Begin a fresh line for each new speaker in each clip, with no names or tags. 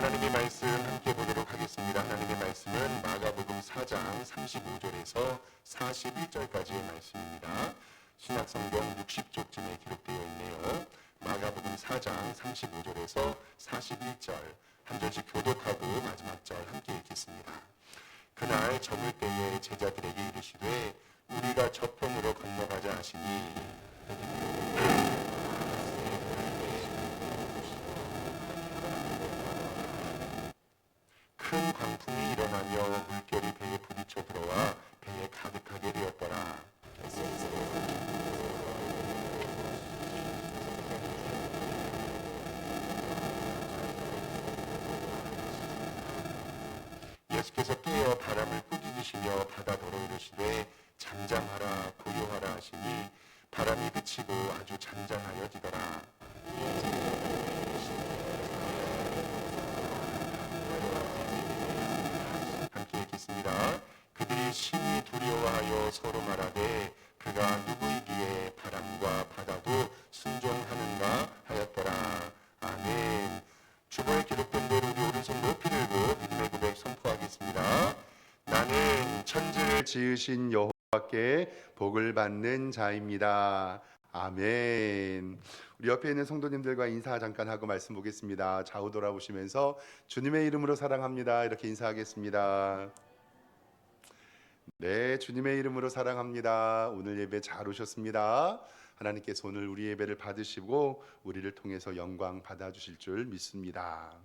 하나님의 말씀 함께 보도록 하겠습니다. 하나님의 말씀은 마가복음 4장 35절에서 41절까지의 말씀입니다. 신약성경 60쪽쯤에 기록되어 있네요. 마가복음 4장 35절에서 41절 한 절씩 교독하고 마지막 절 함께 읽겠습니다. 그날 저물 때에 제자들에게 이르시되 우리가 저편으로 건너가자 하시니 큰 광풍이 일어나며 물결이 배에 부딪혀 들어와 배에 가득하게 되었더라. 예수께서 깨어 바람을 꾸짖으시며 바다더러 이르시되 잠잠하라 고요하라 하시니 바람이 그치고 아주 잔잔하여지더라. 함께 읽겠습니다. 그들이 심히 두려워하여 서로 말하되 그가 누구이기에 바람과 바다도 순종하는가 하였더라. 아멘. 주보에 기록된 대로 우리 오른손 높이 들고 믿음의 고백 선포하겠습니다. 나는 천지를
지으신 여호와께 복을 받는 자입니다. 아멘. 우리 옆에 있는 성도님들과 인사 잠깐 하고 말씀 보겠습니다. 좌우 돌아보시면서 주님의 이름으로 사랑합니다. 이렇게 인사하겠습니다. 네, 주님의 이름으로 사랑합니다. 오늘 예배 잘 오셨습니다. 하나님께서 오늘 우리 예배를 받으시고 우리를 통해서 영광 받아주실 줄 믿습니다.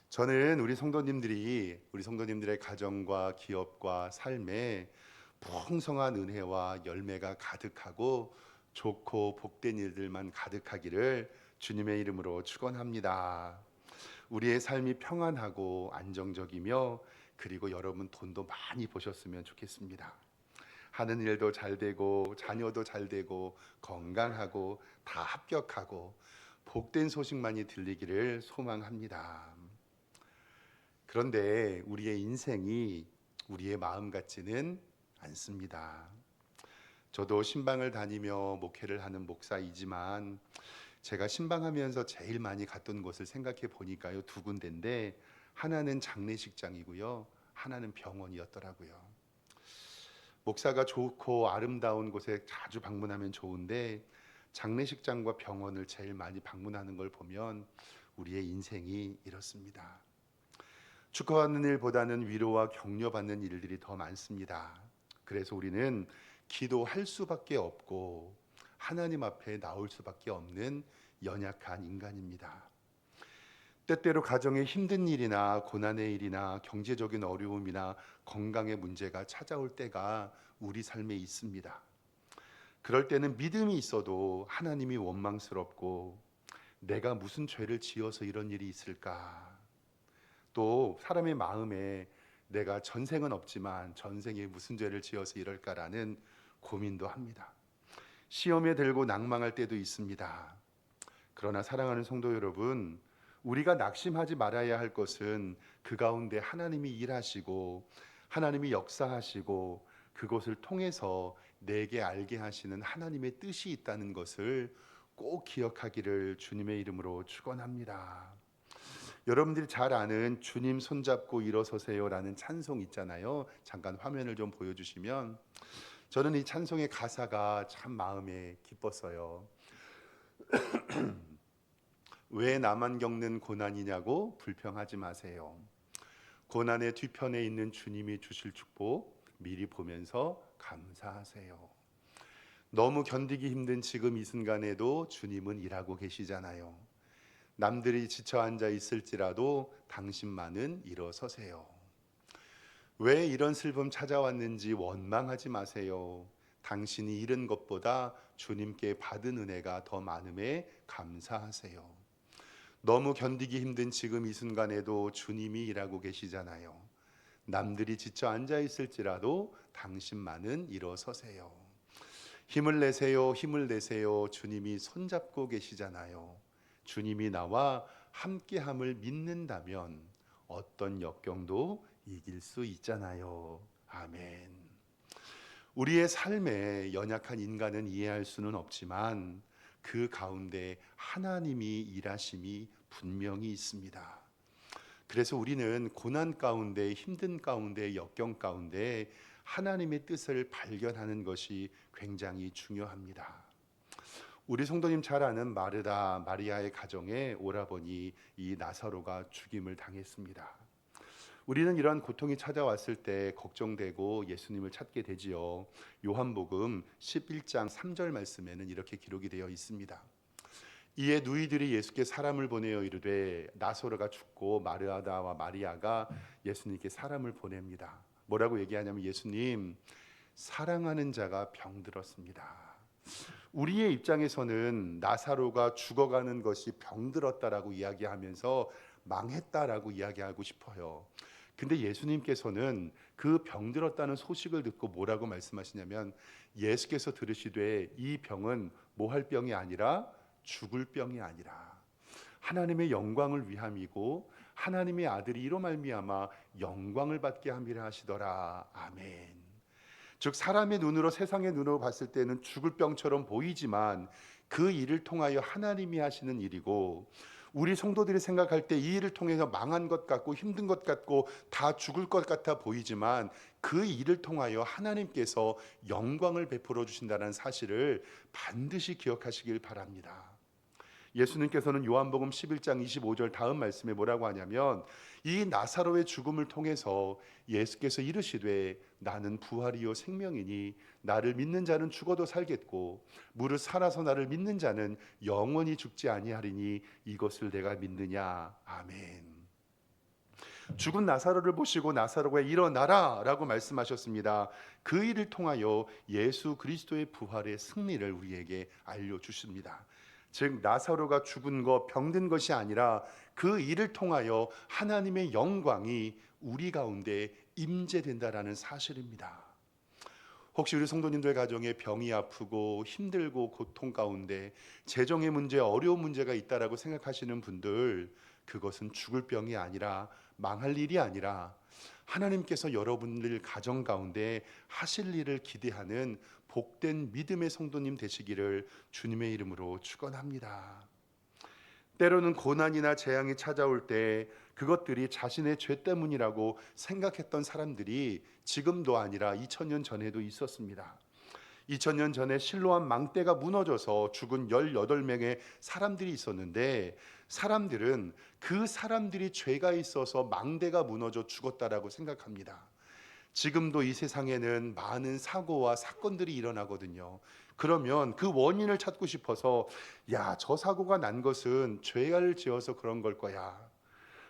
저는 우리 성도님들의 가정과 기업과 삶에 풍성한 은혜와 열매가 가득하고 좋고 복된 일들만 가득하기를 주님의 이름으로 축원합니다. 우리의 삶이 평안하고 안정적이며 그리고 여러분 돈도 많이 버셨으면 좋겠습니다. 하는 일도 잘 되고 자녀도 잘 되고 건강하고 다 합격하고 복된 소식만이 들리기를 소망합니다. 그런데 우리의 인생이 우리의 마음 같지는 않습니다. 저도 신방을 다니며 목회를 하는 목사이지만 제가 신방하면서 제일 많이 갔던 곳을 생각해 보니까요, 두 군데인데 하나는 장례식장이고요, 하나는 병원이었더라고요. 목사가 좋고 아름다운 곳에 자주 방문하면 좋은데 장례식장과 병원을 제일 많이 방문하는 걸 보면 우리의 인생이 이렇습니다. 축하받는 일보다는 위로와 격려받는 일들이 더 많습니다. 그래서 우리는 기도할 수밖에 없고 하나님 앞에 나올 수밖에 없는 연약한 인간입니다. 때때로 가정에 힘든 일이나 고난의 일이나 경제적인 어려움이나 건강의 문제가 찾아올 때가 우리 삶에 있습니다. 그럴 때는 믿음이 있어도 하나님이 원망스럽고 내가 무슨 죄를 지어서 이런 일이 있을까? 또 사람의 마음에 내가 전생은 없지만 전생에 무슨 죄를 지어서 이럴까라는 고민도 합니다. 시험에 들고 낭망할 때도 있습니다. 그러나 사랑하는 성도 여러분, 우리가 낙심하지 말아야 할 것은 그 가운데 하나님이 일하시고 하나님이 역사하시고 그것을 통해서 내게 알게 하시는 하나님의 뜻이 있다는 것을 꼭 기억하기를 주님의 이름으로 축원합니다. 여러분들이 잘 아는 주님 손잡고 일어서세요라는 찬송 있잖아요. 잠깐 화면을 좀 보여주시면, 저는 이 찬송의 가사가 참 마음에 기뻤어요. 왜 나만 겪는 고난이냐고 불평하지 마세요. 고난의 뒤편에 있는 주님이 주실 축복 미리 보면서 감사하세요. 너무 견디기 힘든 지금 이 순간에도 주님은 일하고 계시잖아요. 남들이 지쳐 앉아 있을지라도 당신만은 일어서세요. 왜 이런 슬픔 찾아왔는지 원망하지 마세요. 당신이 잃은 것보다 주님께 받은 은혜가 더 많음에 감사하세요. 너무 견디기 힘든 지금 이 순간에도 주님이 일하고 계시잖아요. 남들이 지쳐 앉아 있을지라도 당신만은 일어서세요. 힘을 내세요, 힘을 내세요. 주님이 손잡고 계시잖아요. 주님이 나와 함께함을 믿는다면 어떤 역경도 이길 수 있잖아요. 아멘. 우리의 삶에 연약한 인간은 이해할 수는 없지만 그 가운데 하나님이 일하심이 분명히 있습니다. 그래서 우리는 고난 가운데, 힘든 가운데, 역경 가운데 하나님의 뜻을 발견하는 것이 굉장히 중요합니다. 우리 성도님 잘 아는 마르다 마리아의 가정에 오라버니 이 나사로가 죽임을 당했습니다. 우리는 이러한 고통이 찾아왔을 때 걱정되고 예수님을 찾게 되지요. 요한복음 11장 3절 말씀에는 이렇게 기록이 되어 있습니다. 이에 누이들이 예수께 사람을 보내어 이르되 나사로가 죽고 마르다와 마리아가 예수님께 사람을 보냅니다. 뭐라고 얘기하냐면 예수님, 사랑하는 자가 병들었습니다. 우리의 입장에서는 나사로가 죽어가는 것이 병들었다라고 이야기하면서 망했다라고 이야기하고 싶어요. 근데 예수님께서는 그 병들었다는 소식을 듣고 뭐라고 말씀하시냐면 예수께서 들으시되 이 병은 뭐 할 병이 아니라 죽을 병이 아니라 하나님의 영광을 위함이고 하나님의 아들이 이로 말미암아 영광을 받게 함이라 하시더라. 아멘. 즉 사람의 눈으로, 세상의 눈으로 봤을 때는 죽을 병처럼 보이지만 그 일을 통하여 하나님이 하시는 일이고, 우리 성도들이 생각할 때 이 일을 통해서 망한 것 같고 힘든 것 같고 다 죽을 것 같아 보이지만 그 일을 통하여 하나님께서 영광을 베풀어 주신다는 사실을 반드시 기억하시길 바랍니다. 예수님께서는 요한복음 11장 25절 다음 말씀에 뭐라고 하냐면 이 나사로의 죽음을 통해서 예수께서 이르시되 나는 부활이요 생명이니 나를 믿는 자는 죽어도 살겠고 무릇 살아서 나를 믿는 자는 영원히 죽지 아니하리니 이것을 내가 믿느냐. 아멘. 죽은 나사로를 보시고 나사로가 일어나라 라고 말씀하셨습니다. 그 일을 통하여 예수 그리스도의 부활의 승리를 우리에게 알려주십니다. 즉 나사로가 죽은 것, 병든 것이 아니라 그 일을 통하여 하나님의 영광이 우리 가운데 임재된다라는 사실입니다. 혹시 우리 성도님들 가정에 병이 아프고 힘들고 고통 가운데 재정의 문제, 어려운 문제가 있다라고 생각하시는 분들, 그것은 죽을 병이 아니라 망할 일이 아니라 하나님께서 여러분들 가정 가운데 하실 일을 기대하는 복된 믿음의 성도님 되시기를 주님의 이름으로 축원합니다. 때로는 고난이나 재앙이 찾아올 때 그것들이 자신의 죄 때문이라고 생각했던 사람들이 지금도 아니라 2000년 전에도 있었습니다. 2000년 전에 실로암 망대가 무너져서 죽은 18명의 사람들이 있었는데 사람들은 그 사람들이 죄가 있어서 망대가 무너져 죽었다라고 생각합니다. 지금도 이 세상에는 많은 사고와 사건들이 일어나거든요. 그러면 그 원인을 찾고 싶어서 야, 저 사고가 난 것은 죄를 지어서 그런 걸 거야.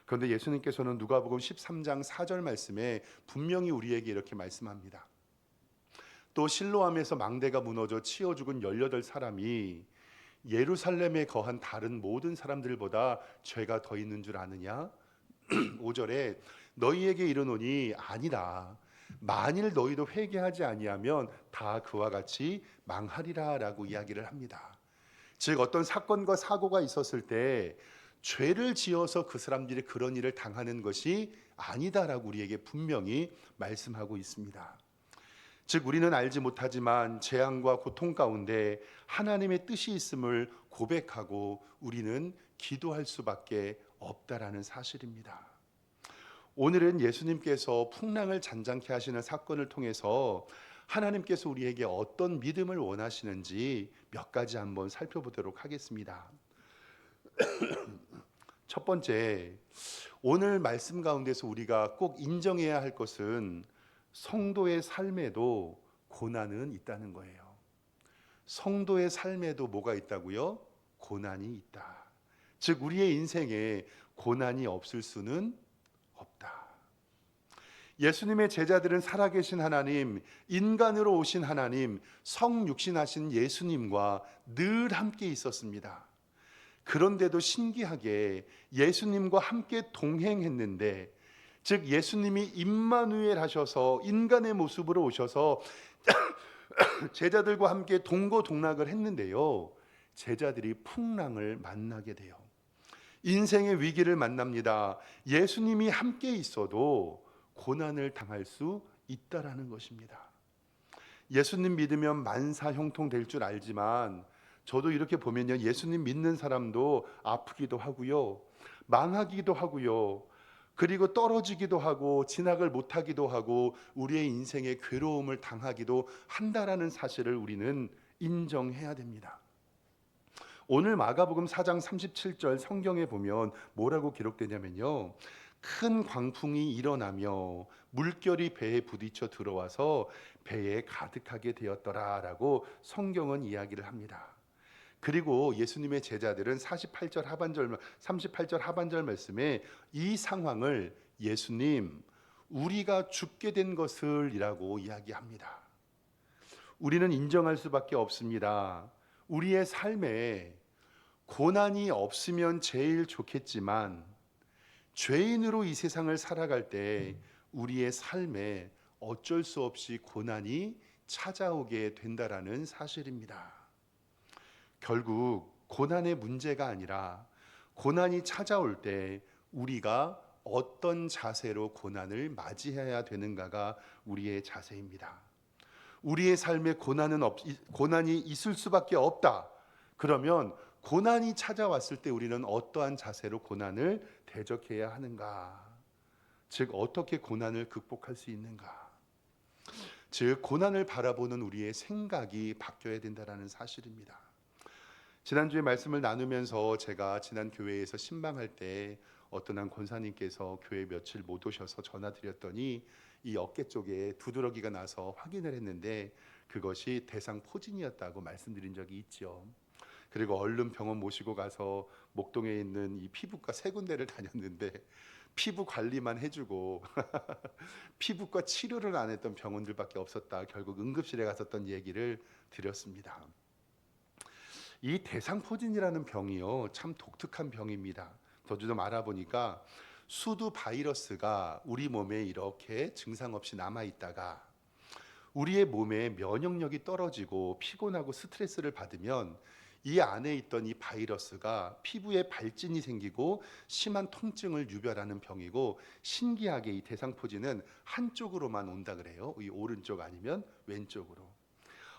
그런데 예수님께서는 누가복음 13장 4절 말씀에 분명히 우리에게 이렇게 말씀합니다. 또 실로암에서 망대가 무너져 치어 죽은 18사람이 예루살렘에 거한 다른 모든 사람들보다 죄가 더 있는 줄 아느냐? 5절에 너희에게 이르노니 아니라 만일 너희도 회개하지 아니하면 다 그와 같이 망하리라 라고 이야기를 합니다. 즉 어떤 사건과 사고가 있었을 때 죄를 지어서 그 사람들이 그런 일을 당하는 것이 아니다라고 우리에게 분명히 말씀하고 있습니다. 즉 우리는 알지 못하지만 재앙과 고통 가운데 하나님의 뜻이 있음을 고백하고 우리는 기도할 수밖에 없다라는 사실입니다. 오늘은 예수님께서 풍랑을 잔잔케 하시는 사건을 통해서 하나님께서 우리에게 어떤 믿음을 원하시는지 몇 가지 한번 살펴보도록 하겠습니다. 첫 번째, 오늘 말씀 가운데서 우리가 꼭 인정해야 할 것은 성도의 삶에도 고난은 있다는 거예요. 성도의 삶에도 뭐가 있다고요? 고난이 있다. 즉 우리의 인생에 고난이 없을 수는 없다. 예수님의 제자들은 살아계신 하나님, 인간으로 오신 하나님, 성육신하신 예수님과 늘 함께 있었습니다. 그런데도 신기하게 예수님과 함께 동행했는데, 즉 예수님이 임마누엘 하셔서 인간의 모습으로 오셔서 제자들과 함께 동고동락을 했는데요, 제자들이 풍랑을 만나게 돼요. 인생의 위기를 만납니다. 예수님이 함께 있어도 고난을 당할 수 있다라는 것입니다. 예수님 믿으면 만사 형통될 줄 알지만 저도 이렇게 보면요, 예수님 믿는 사람도 아프기도 하고요, 망하기도 하고요, 그리고 떨어지기도 하고 진학을 못하기도 하고 우리의 인생에 괴로움을 당하기도 한다라는 사실을 우리는 인정해야 됩니다. 오늘 마가복음 4장 37절 성경에 보면 뭐라고 기록되냐면요. 큰 광풍이 일어나며 물결이 배에 부딪혀 들어와서 배에 가득하게 되었더라라고 성경은 이야기를 합니다. 그리고 예수님의 제자들은 38절 하반절 말씀에 이 상황을 예수님 우리가 죽게 된 것을이라고 이야기합니다. 우리는 인정할 수밖에 없습니다. 우리의 삶에 고난이 없으면 제일 좋겠지만 죄인으로 이 세상을 살아갈 때 우리의 삶에 어쩔 수 없이 고난이 찾아오게 된다라는 사실입니다. 결국 고난의 문제가 아니라 고난이 찾아올 때 우리가 어떤 자세로 고난을 맞이해야 되는가가 우리의 자세입니다. 우리의 삶에 고난이 있을 수밖에 없다. 그러면 고난이 찾아왔을 때 우리는 어떠한 자세로 고난을 대적해야 하는가? 즉 어떻게 고난을 극복할 수 있는가? 즉 고난을 바라보는 우리의 생각이 바뀌어야 된다는 사실입니다. 지난주에 말씀을 나누면서 제가 지난 교회에서 신방할 때 어떤 한 권사님께서 교회 며칠 못 오셔서 전화드렸더니 이 어깨 쪽에 두드러기가 나서 확인을 했는데 그것이 대상포진이었다고 말씀드린 적이 있죠. 그리고 얼른 병원 모시고 가서 목동에 있는 이 피부과 세 군데를 다녔는데 피부 관리만 해주고 피부과 치료를 안 했던 병원들밖에 없었다. 결국 응급실에 갔었던 얘기를 드렸습니다. 이 대상포진이라는 병이요 참 독특한 병입니다. 저도 좀 알아보니까 수두 바이러스가 우리 몸에 이렇게 증상 없이 남아 있다가 우리의 몸에 면역력이 떨어지고 피곤하고 스트레스를 받으면 이 안에 있던 이 바이러스가 피부에 발진이 생기고 심한 통증을 유발하는 병이고 신기하게 이 대상포진은 한쪽으로만 온다 그래요. 이 오른쪽 아니면 왼쪽으로.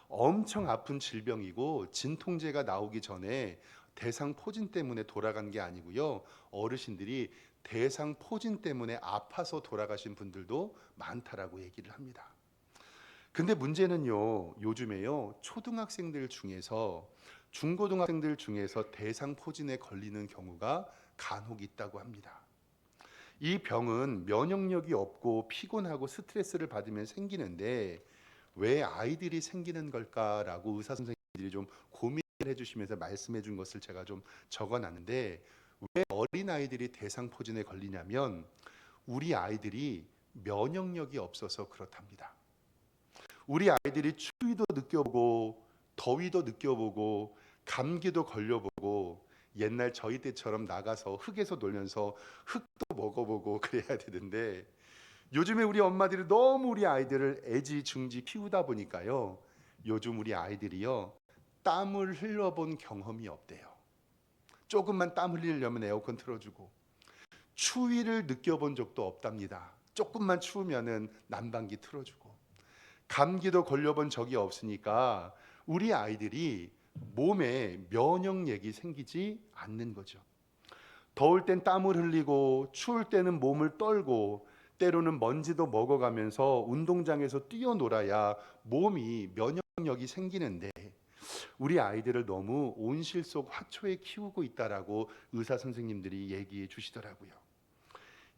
엄청 아픈 질병이고 진통제가 나오기 전에 대상포진 때문에 돌아간 게 아니고요. 어르신들이 대상포진 때문에 아파서 돌아가신 분들도 많다라고 얘기를 합니다. 근데 문제는요. 요즘에요. 초등학생들 중에서 중고등학생들 중에서 대상포진에 걸리는 경우가 간혹 있다고 합니다. 이 병은 면역력이 없고 피곤하고 스트레스를 받으면 생기는데 왜 아이들이 생기는 걸까라고 의사 선생님들이 좀 고민을 해주시면서 말씀해 준 것을 제가 좀 적어놨는데 왜 어린 아이들이 대상포진에 걸리냐면 우리 아이들이 면역력이 없어서 그렇답니다. 우리 아이들이 추위도 느껴보고 더위도 느껴보고 감기도 걸려보고 옛날 저희 때처럼 나가서 흙에서 놀면서 흙도 먹어보고 그래야 되는데 요즘에 우리 엄마들이 너무 우리 아이들을 애지중지 키우다 보니까요. 요즘 우리 아이들이요. 땀을 흘려본 경험이 없대요. 조금만 땀 흘리려면 에어컨 틀어주고 추위를 느껴본 적도 없답니다. 조금만 추우면은 난방기 틀어주고 감기도 걸려본 적이 없으니까 우리 아이들이 몸에 면역력이 생기지 않는 거죠. 더울 땐 땀을 흘리고 추울 때는 몸을 떨고 때로는 먼지도 먹어가면서 운동장에서 뛰어놀아야 몸이 면역력이 생기는데 우리 아이들을 너무 온실 속 화초에 키우고 있다라고 의사 선생님들이 얘기해 주시더라고요.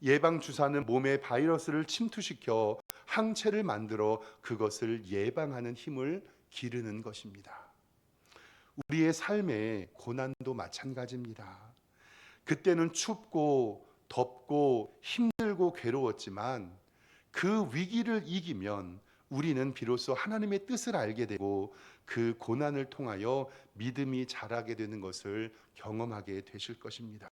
예방 주사는 몸에 바이러스를 침투시켜 항체를 만들어 그것을 예방하는 힘을 기르는 것입니다. 우리의 삶의 고난도 마찬가지입니다. 그때는 춥고 덥고 힘들고 괴로웠지만 그 위기를 이기면 우리는 비로소 하나님의 뜻을 알게 되고 그 고난을 통하여 믿음이 자라게 되는 것을 경험하게 되실 것입니다.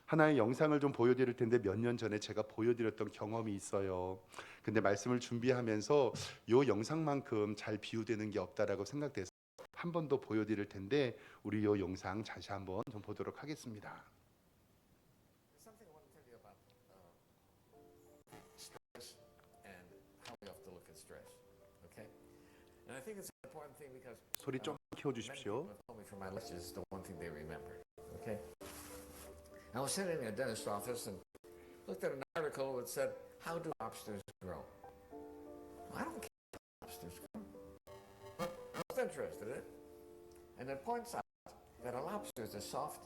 하나의 영상을 좀 보여드릴 텐데 몇 년 전에 제가 보여드렸던 경험이 있어요. 근데 말씀을 준비하면서 이 영상만큼 잘 비유되는 게 없다라고 생각돼서 한 번 더 보여드릴 텐데 우리 이 영상 다시 한번 좀 보도록 하겠습니다.
Something I want to tell you about stress and how we have to look at stress. Okay, and I think it's an important thing because
소리 좀
many
키워주십시오.
people have told me from my lectures is the one thing they remember. Okay, I was sitting in a dentist office and looked at an article that said, how do lobsters grow? I don't care how lobsters grow. But I was interested in it. And it points out that a lobster is a soft,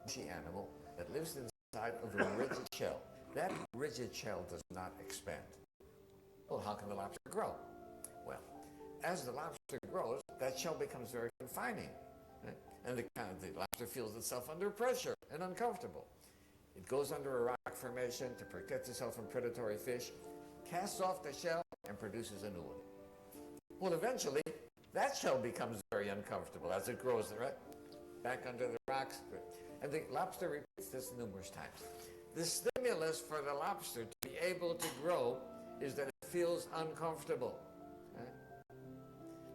mushy animal that lives inside of a rigid shell. That rigid shell does not expand. Well, how can the lobster grow? Well, as the lobster grows, that shell becomes very confining. Right? And the lobster feels itself under pressure and uncomfortable. It goes under a rock formation to protect itself from predatory fish, casts off the shell, and produces a new one. Well, eventually, that shell becomes very uncomfortable as it grows, right? Back under the rocks. And the lobster repeats this numerous times. The stimulus for the lobster to be able to grow is that it feels uncomfortable. Right?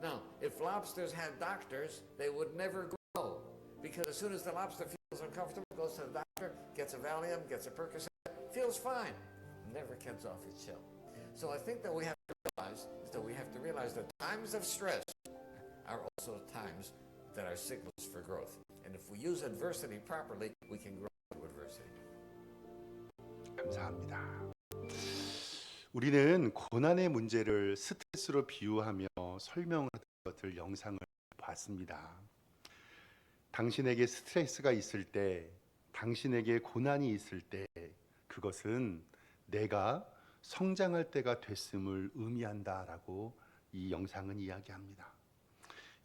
Now, if lobsters had doctors, they would never grow. Because as soon as the lobster feels uncomfortable, goes to the doctor, gets a Valium, gets a Percocet, feels fine, never gets off its shell. So I think that we have to realize that times of stress are also times that are signals for growth. And if we use adversity properly, we can grow through adversity.
감사합니다. 우리는 고난의 문제를 스트레스로 비유하며 설명하는 것들 영상을 봤습니다. 당신에게 스트레스가 있을 때, 당신에게 고난이 있을 때 그것은 내가 성장할 때가 됐음을 의미한다라고 이 영상은 이야기합니다.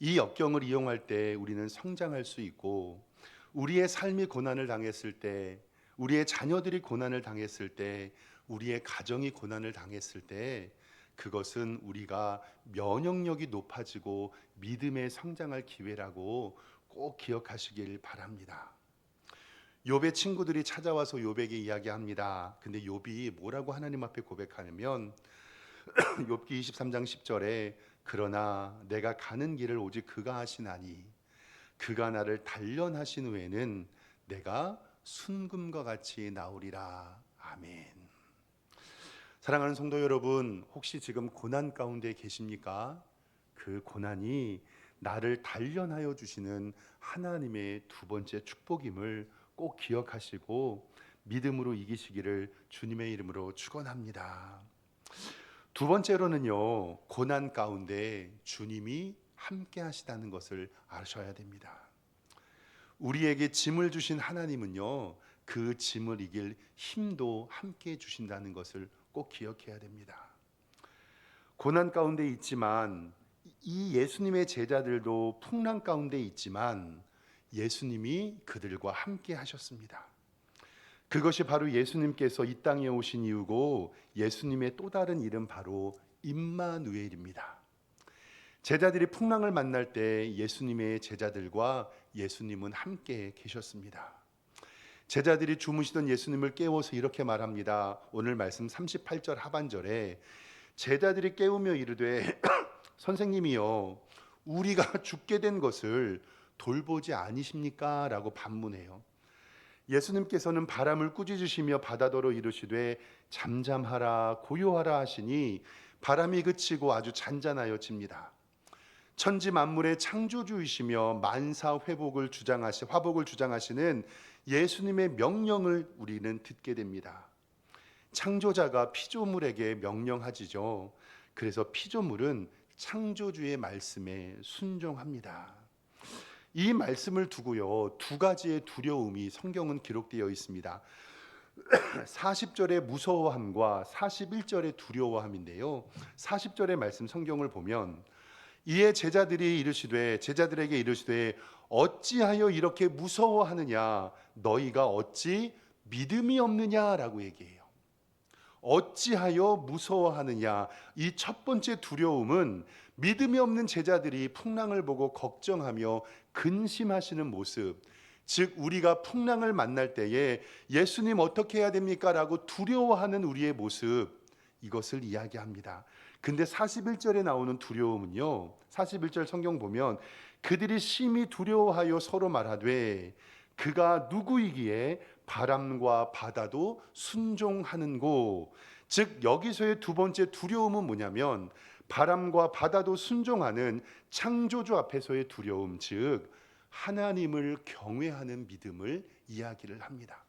이 역경을 이용할 때 우리는 성장할 수 있고, 우리의 삶이 고난을 당했을 때, 우리의 자녀들이 고난을 당했을 때, 우리의 가정이 고난을 당했을 때 그것은 우리가 면역력이 높아지고 믿음의 성장할 기회라고 꼭 기억하시길 바랍니다. 욥의 친구들이 찾아와서 욥에게 이야기합니다. 근데 욥이 뭐라고 하나님 앞에 고백하냐면 욥기 23장 10절에 그러나 내가 가는 길을 오직 그가 하시나니 그가 나를 단련하신 후에는 내가 순금과 같이 나오리라. 아멘. 사랑하는 성도 여러분, 혹시 지금 고난 가운데 계십니까? 그 고난이 나를 단련하여 주시는 하나님의 두 번째 축복임을 꼭 기억하시고 믿음으로 이기시기를 주님의 이름으로 축원합니다. 두 번째로는요, 고난 가운데 주님이 함께 하시다는 것을 아셔야 됩니다. 우리에게 짐을 주신 하나님은요, 그 짐을 이길 힘도 함께 주신다는 것을 꼭 기억해야 됩니다. 고난 가운데 있지만 이 예수님의 제자들도 풍랑 가운데 있지만 예수님이 그들과 함께 하셨습니다. 그것이 바로 예수님께서 이 땅에 오신 이유고 예수님의 또 다른 이름 바로 임마누엘입니다. 제자들이 풍랑을 만날 때 예수님의 제자들과 예수님은 함께 계셨습니다. 제자들이 주무시던 예수님을 깨워서 이렇게 말합니다. 오늘 말씀 38절 하반절에 제자들이 깨우며 이르되 선생님이여 우리가 죽게 된 것을 돌보지 아니십니까? 라고 반문해요. 예수님께서는 바람을 꾸짖으시며 바다더러 이르시되 잠잠하라 고요하라 하시니 바람이 그치고 아주 잔잔하여집니다. 천지 만물의 창조주이시며 만사 화복을 주장하시는 예수님의 명령을 우리는 듣게 됩니다. 창조자가 피조물에게 명령하지죠. 그래서 피조물은 창조주의 말씀에 순종합니다. 이 말씀을 두고요, 두 가지의 두려움이 성경은 기록되어 있습니다. 40절의 무서워함과 41절의 두려워함인데요. 40절의 말씀 성경을 보면 이에 제자들에게 이르시되 어찌하여 이렇게 무서워하느냐 너희가 어찌 믿음이 없느냐라고 얘기해요. 어찌하여 무서워하느냐. 이 첫 번째 두려움은 믿음이 없는 제자들이 풍랑을 보고 걱정하며 근심하시는 모습, 즉 우리가 풍랑을 만날 때에 예수님 어떻게 해야 됩니까? 라고 두려워하는 우리의 모습, 이것을 이야기합니다. 근데 41절에 나오는 두려움은요, 41절 성경 보면 그들이 심히 두려워하여 서로 말하되 그가 누구이기에 바람과 바다도 순종하는고. 즉 여기서의 두 번째 두려움은 뭐냐면 바람과 바다도 순종하는 창조주 앞에서의 두려움, 즉 하나님을 경외하는 믿음을 이야기를 합니다.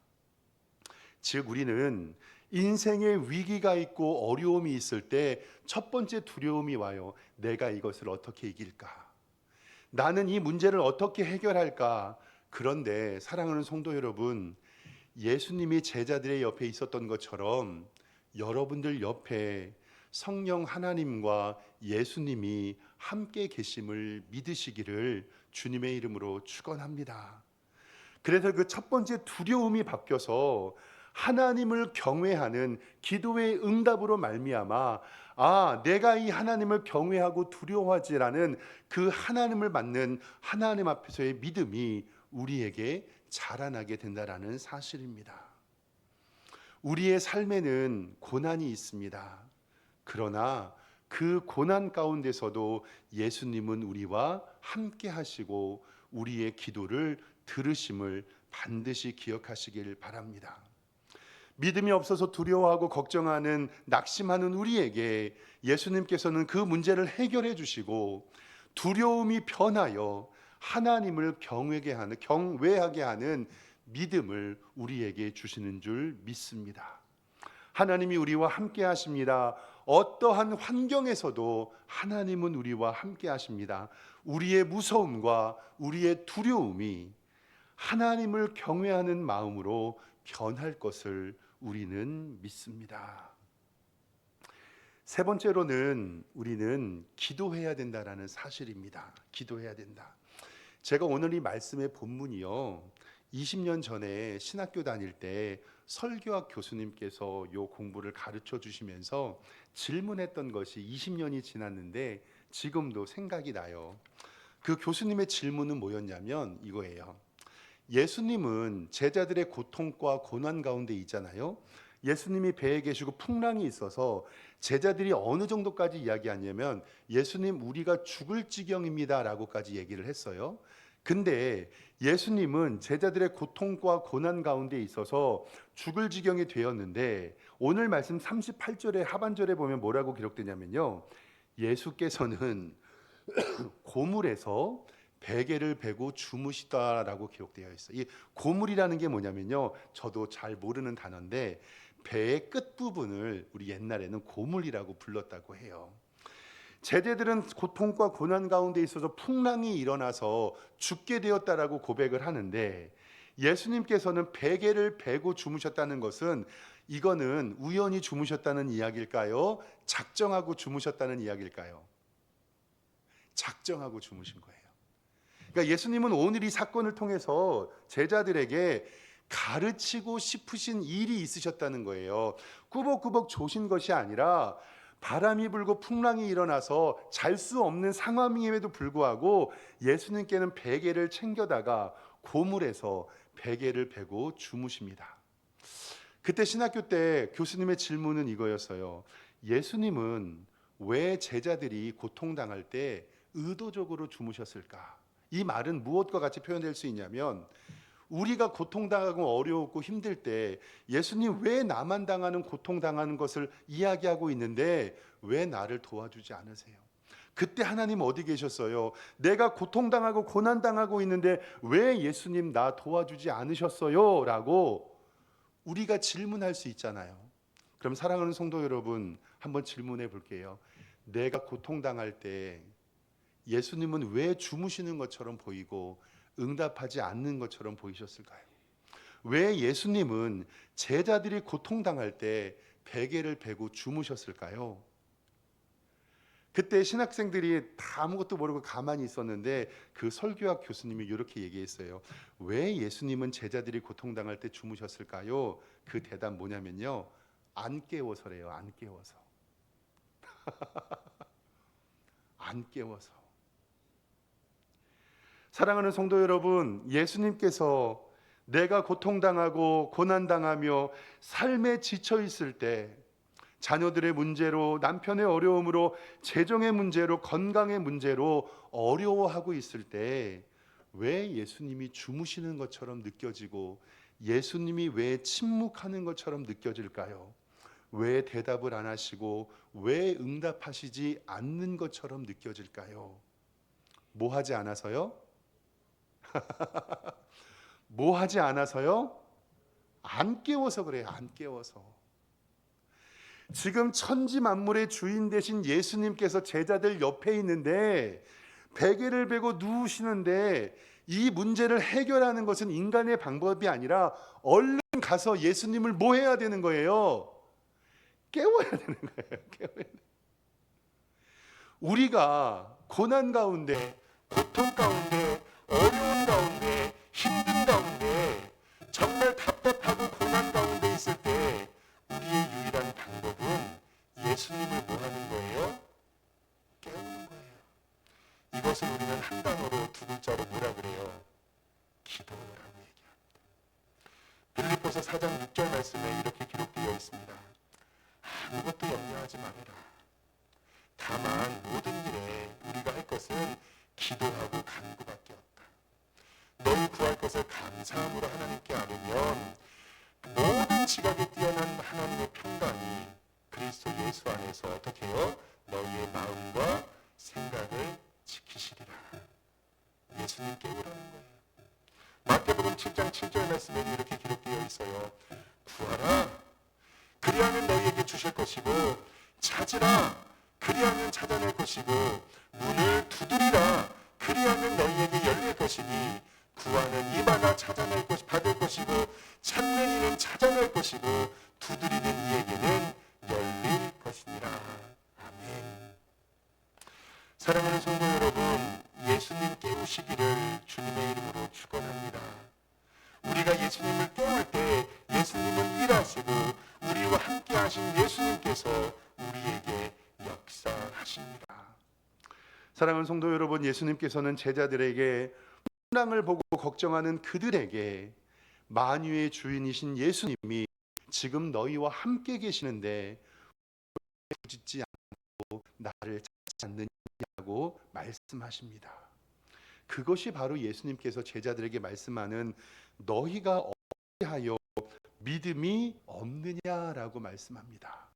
즉 우리는 인생에 위기가 있고 어려움이 있을 때 첫 번째 두려움이 와요. 내가 이것을 어떻게 이길까? 나는 이 문제를 어떻게 해결할까? 그런데 사랑하는 성도 여러분, 예수님이 제자들의 옆에 있었던 것처럼 여러분들 옆에 성령 하나님과 예수님이 함께 계심을 믿으시기를 주님의 이름으로 축원합니다. 그래서 그 첫 번째 두려움이 바뀌어서 하나님을 경외하는 기도의 응답으로 말미암아 내가 이 하나님을 경외하고 두려워하지라는 그 하나님을 받는 하나님 앞에서의 믿음이 우리에게 자라나게 된다라는 사실입니다. 우리의 삶에는 고난이 있습니다. 그러나 그 고난 가운데서도 예수님은 우리와 함께 하시고 우리의 기도를 들으심을 반드시 기억하시길 바랍니다. 믿음이 없어서 두려워하고 걱정하는 낙심하는 우리에게 예수님께서는 그 문제를 해결해 주시고 두려움이 변하여 하나님을 경외하게 하는 믿음을 우리에게 주시는 줄 믿습니다. 하나님이 우리와 함께 하십니다. 어떠한 환경에서도 하나님은 우리와 함께 하십니다. 우리의 무서움과 우리의 두려움이 하나님을 경외하는 마음으로 변할 것을 우리는 믿습니다. 세 번째로는 우리는 기도해야 된다라는 사실입니다. 기도해야 된다. 제가 오늘 이 말씀의 본문이요, 20년 전에 신학교 다닐 때 설교학 교수님께서 요 공부를 가르쳐 주시면서 질문했던 것이 20년이 지났는데 지금도 생각이 나요. 그 교수님의 질문은 뭐였냐면 이거예요. 예수님은 제자들의 고통과 고난 가운데 있잖아요. 예수님이 배에 계시고 풍랑이 있어서 제자들이 어느 정도까지 이야기하냐면 예수님 우리가 죽을 지경입니다 라고까지 얘기를 했어요. 근데 예수님은 제자들의 고통과 고난 가운데 있어서 죽을 지경이 되었는데 오늘 말씀 38절의 하반절에 보면 뭐라고 기록되냐면요, 예수께서는 고물에서 베개를 베고 주무시다라고 기록되어 있어요. 이 고물이라는 게 뭐냐면요, 저도 잘 모르는 단어인데 배의 끝부분을 우리 옛날에는 고물이라고 불렀다고 해요. 제자들은 고통과 고난 가운데 있어서 풍랑이 일어나서 죽게 되었다라고 고백을 하는데 예수님께서는 베개를 베고 주무셨다는 것은 이거는 우연히 주무셨다는 이야기일까요? 작정하고 주무셨다는 이야기일까요? 작정하고 주무신 거예요. 그러니까 예수님은 오늘 이 사건을 통해서 제자들에게 가르치고 싶으신 일이 있으셨다는 거예요. 꾸벅꾸벅 조신 것이 아니라 바람이 불고 풍랑이 일어나서 잘 수 없는 상황임에도 불구하고 예수님께는 베개를 챙겨다가 고물에서 베개를 베고 주무십니다. 그때 신학교 때 교수님의 질문은 이거였어요. 예수님은 왜 제자들이 고통당할 때 의도적으로 주무셨을까? 이 말은 무엇과 같이 표현될 수 있냐면 우리가 고통당하고 어려웠고 힘들 때 예수님 왜 나만 당하는 고통당하는 것을 이야기하고 있는데 왜 나를 도와주지 않으세요? 그때 하나님 어디 계셨어요? 내가 고통당하고 고난당하고 있는데 왜 예수님 나 도와주지 않으셨어요? 라고 우리가 질문할 수 있잖아요. 그럼 사랑하는 성도 여러분, 한번 질문해 볼게요. 내가 고통당할 때 예수님은 왜 주무시는 것처럼 보이고 응답하지 않는 것처럼 보이셨을까요? 왜 예수님은 제자들이 고통당할 때 베개를 베고 주무셨을까요? 그때 신학생들이 다 아무것도 모르고 가만히 있었는데 그 설교학 교수님이 이렇게 얘기했어요. 왜 예수님은 제자들이 고통당할 때 주무셨을까요? 그 대답 뭐냐면요, 안 깨워서래요. 안 깨워서. 안 깨워서. 사랑하는 성도 여러분, 예수님께서 내가 고통당하고 고난당하며 삶에 지쳐 있을 때, 자녀들의 문제로, 남편의 어려움으로, 재정의 문제로, 건강의 문제로 어려워하고 있을 때 왜 예수님이 주무시는 것처럼 느껴지고 예수님이 왜 침묵하는 것처럼 느껴질까요? 왜 대답을 안 하시고 왜 응답하시지 않는 것처럼 느껴질까요? 뭐 하지 않아서요? 뭐 하지 않아서요? 안 깨워서 그래요. 안 깨워서. 지금 천지 만물의 주인 되신 예수님께서 제자들 옆에 있는데 베개를 베고 누우시는데 이 문제를 해결하는 것은 인간의 방법이 아니라 얼른 가서 예수님을 뭐 해야 되는 거예요? 깨워야 되는 거예요. 깨워야 돼요. 우리가 고난 가운데,
고통 가운데, 어려운 가운데, 힘든 가운데, 정말 답답하고 고난 가운데 있을 때 우리의 유일한 방법은 예수님을 뭐 하는 거예요? 깨우는 거예요. 이것을 우리는 한 단어로 두 글자로 뭐라 그래요? 기도라고 얘기합니다. 빌립보서 4장 6절 말씀에 이렇게 기록되어 있습니다. 아무것도 염려하지 말아라. 다만 모든 일에 우리가 할 것은 기도하고 간구밖에 없다. 너희 구할 것을 감사함으로 하나님께 아뢰면 모든 지각에 뛰어난 하나님의 평강이 그리스도 예수 안에서 어떻게 해요? 너희의 마음과 생각을 지키시리라. 예수님 깨우라는 거예요. 마태복음 7장 7절 말씀에 이렇게 기록되어 있어요. 구하라. 그리하면 너희에게 주실 것이고 찾으라. 그리하면 찾아낼 것이고 문을 두드리라. 그리하면 너희에게 열릴 것이니 구하는 이마다 찾아낼 것 받을 것이고 찾는 이는 찾아낼 것이고 두드리는 이에게는 열릴 것이니라. 아멘. 사랑하는 성도 여러분, 예수님 깨우시기를 주님의 이름으로 축원합니다. 우리가 예수님을 깨울 때 예수님은 일하시고 우리와 함께 하신 예수님께서 우리에게 역사하십니다.
사랑하는 성도 여러분, 예수님께서는 제자들에게 풍랑을 보고 걱정하는 그들에게 만유의 주인이신 예수님이 지금 너희와 함께 계시는데 부짓지 않고 나를 찾지 않느냐고 말씀하십니다. 그것이 바로 예수님께서 제자들에게 말씀하는 너희가 어찌하여 믿음이 없느냐라고 말씀합니다.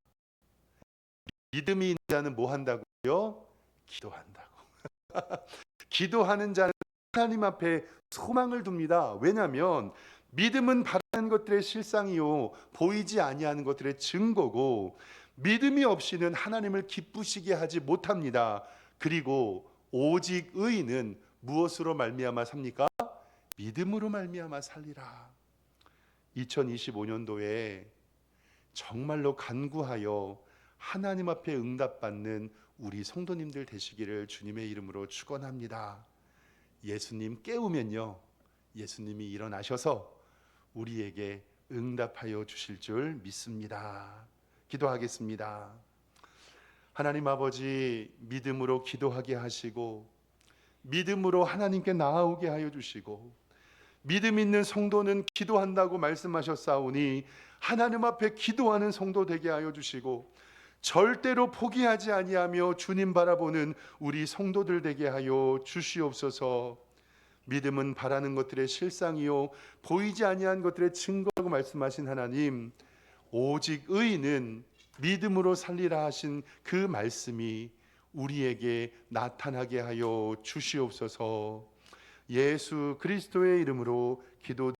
믿음이 있는 자는 뭐 한다고요? 기도한다고. 기도하는 자는 하나님 앞에 소망을 둡니다. 왜냐하면 믿음은 바라는 것들의 실상이요 보이지 아니하는 것들의 증거고 믿음이 없이는 하나님을 기쁘시게 하지 못합니다. 그리고 오직 의인은 무엇으로 말미암아 삽니까? 믿음으로 말미암아 살리라. 2025년도에 정말로 간구하여 하나님 앞에 응답받는 우리 성도님들 되시기를 주님의 이름으로 축원합니다. 예수님 깨우면요, 예수님이 일어나셔서 우리에게 응답하여 주실 줄 믿습니다. 기도하겠습니다. 하나님 아버지, 믿음으로 기도하게 하시고 믿음으로 하나님께 나아오게 하여 주시고 믿음 있는 성도는 기도한다고 말씀하셨사오니 하나님 앞에 기도하는 성도 되게 하여 주시고 절대로 포기하지 아니하며 주님 바라보는 우리 성도들 되게 하여 주시옵소서. 믿음은 바라는 것들의 실상이요 보이지 아니한 것들의 증거라고 말씀하신 하나님, 오직 의인은 믿음으로 살리라 하신 그 말씀이 우리에게 나타나게 하여 주시옵소서. 예수 그리스도의 이름으로 기도